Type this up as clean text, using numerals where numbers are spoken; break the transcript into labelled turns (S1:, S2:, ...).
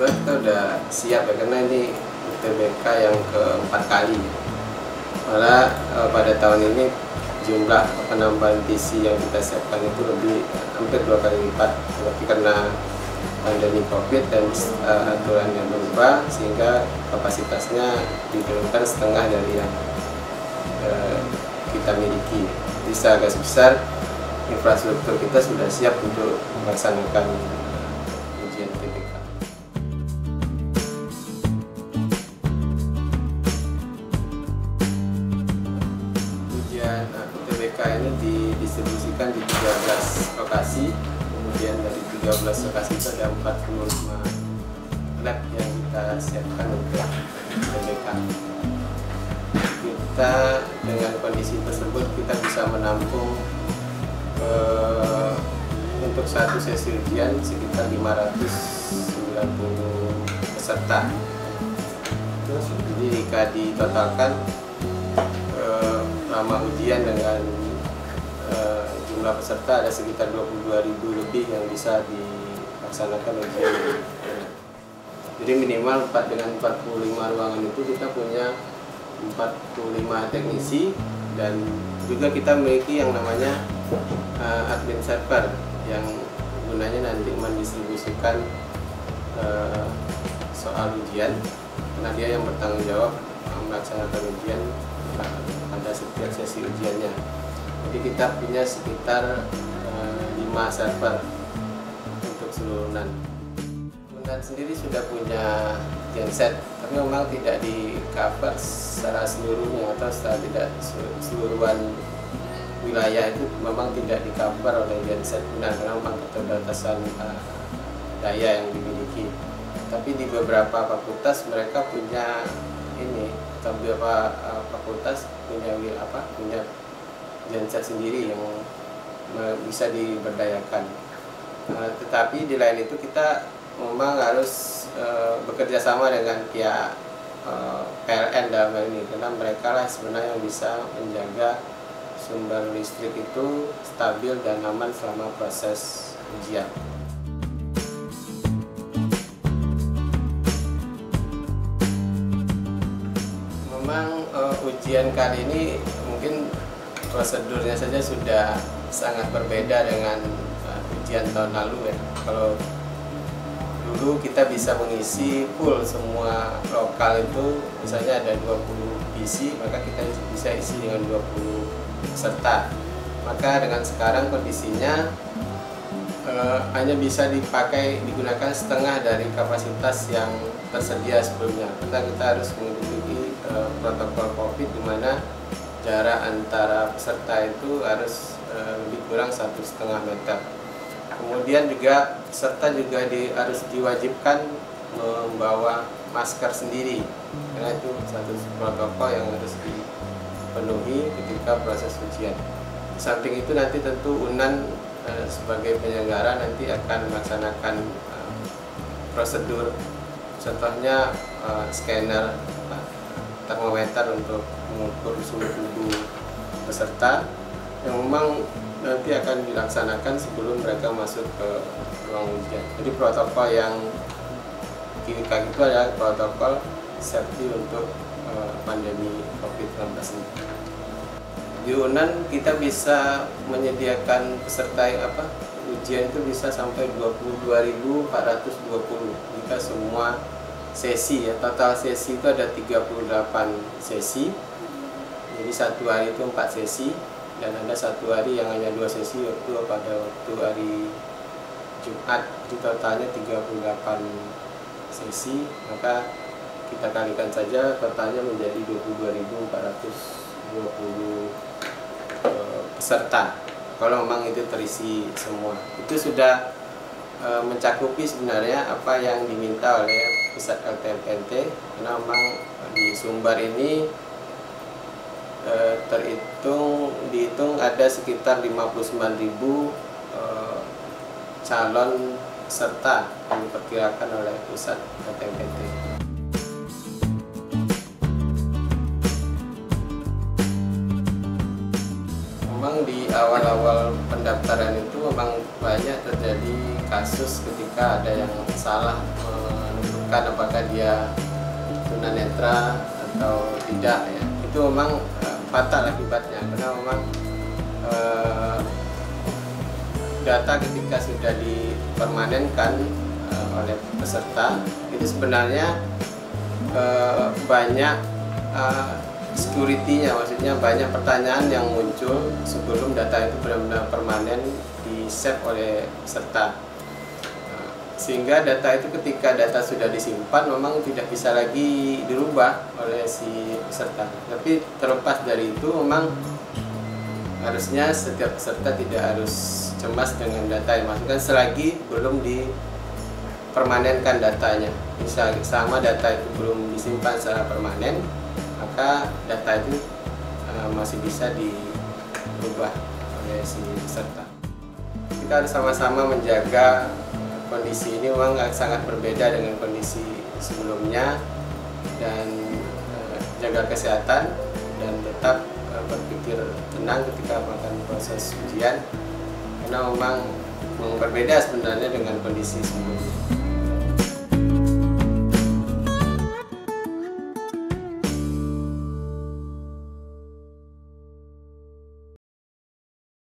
S1: sebetulnya kita udah siap ya, karena ini UTBK yang keempat kali. Malah pada tahun ini jumlah penambahan TC yang kita siapkan itu hampir 2 kali lipat, tapi karena pandemi COVID dan aturan yang berubah sehingga kapasitasnya diturunkan setengah dari yang kita miliki. Bisa agak besar, infrastruktur kita sudah siap untuk melaksanakan ujian UTBK. Ujian UTBK ini didistribusikan di 13 lokasi, kemudian dari 13 lokasi itu ada 45 lab yang kita siapkan untuk UTBK. Kita dengan kondisi tersebut kita bisa menampung untuk satu sesi ujian sekitar 590 peserta. Jadi jika ditotalkan lama ujian dengan jumlah peserta ada sekitar 22.000 lebih yang bisa dilaksanakan ujian. Jadi minimal dengan 45 ruangan itu kita punya 45 teknisi, dan juga kita memiliki yang namanya admin server yang gunanya nanti mendistribusikan soal ujian, karena dia yang bertanggung jawab melaksanakan ujian pada setiap sesi ujiannya. Jadi kita punya sekitar 5 server untuk seluruh UNAN. UNAN sendiri sudah punya genset, tapi memang tidak di cover secara seluruhnya atau secara tidak seluruhan wilayah itu memang tidak di cover oleh genset UNAN karena memang keterbatasan daya yang dimiliki. Tapi di beberapa fakultas mereka punya ini, beberapa fakultas punya genset sendiri yang bisa diberdayakan. Tetapi di lain itu kita memang harus bekerja sama dengan pihak PLN dalam hal ini, karena mereka lah sebenarnya yang bisa menjaga sumber listrik itu stabil dan aman selama proses ujian. Memang ujian kali ini mungkin prosedurnya saja sudah sangat berbeda dengan ujian tahun lalu ya. Kalau dulu kita bisa mengisi full semua lokal itu, misalnya ada 20 PC, maka kita bisa isi dengan 20 peserta. Maka dengan sekarang kondisinya hanya bisa digunakan setengah dari kapasitas yang tersedia sebelumnya. Kita harus mengikuti protokol COVID, di mana jarak antara peserta itu harus lebih kurang 1,5 meter. Kemudian juga peserta juga harus diwajibkan membawa masker sendiri, karena itu satu protokol yang harus dipenuhi ketika proses ujian. Di samping itu nanti tentu UNAN sebagai penyelenggara nanti akan melaksanakan prosedur, contohnya scanner termometer untuk mengukur suhu tubuh peserta, yang memang nanti akan dilaksanakan sebelum mereka masuk ke ruang ujian. Jadi protokol yang kita itu adalah protokol safety untuk pandemi COVID-19 ini. Di UNAN kita bisa menyediakan peserta ujian itu bisa sampai 22.420 jika semua sesi ya. Total sesi itu ada 38 sesi. Jadi satu hari itu 4 sesi. Dan ada satu hari yang hanya 2 sesi, yaitu pada waktu hari Jumat. Jadi totalnya 38 sesi, maka kita kalikan saja totalnya menjadi 22.420 peserta. Kalau memang itu terisi semua, itu sudah mencakupi sebenarnya apa yang diminta oleh pusat LTMPT, karena memang di Sumbar ini dihitung ada sekitar 59.000 calon peserta yang diperkirakan oleh pusat LTMPT. Memang di awal-awal pendaftaran itu memang banyak terjadi kasus ketika ada yang salah menentukan apakah dia tunanetra atau tidak ya, itu memang fatal akibatnya, karena memang data ketika sudah dipermanenkan oleh peserta itu sebenarnya banyak security-nya, maksudnya banyak pertanyaan yang muncul sebelum data itu benar-benar permanen di-save oleh peserta. Sehingga data itu ketika data sudah disimpan memang tidak bisa lagi dirubah oleh si peserta. Tapi terlepas dari itu memang harusnya setiap peserta tidak harus cemas dengan data yang masukkan selagi belum dipermanenkan datanya. Misalnya sama data itu belum disimpan secara permanen, maka data itu masih bisa dirubah oleh si peserta. Kita harus sama-sama menjaga kondisi ini, memang sangat berbeda dengan kondisi sebelumnya, dan jaga kesehatan dan tetap berpikir tenang ketika melakukan proses ujian, karena memang berbeda sebenarnya dengan kondisi sebelumnya.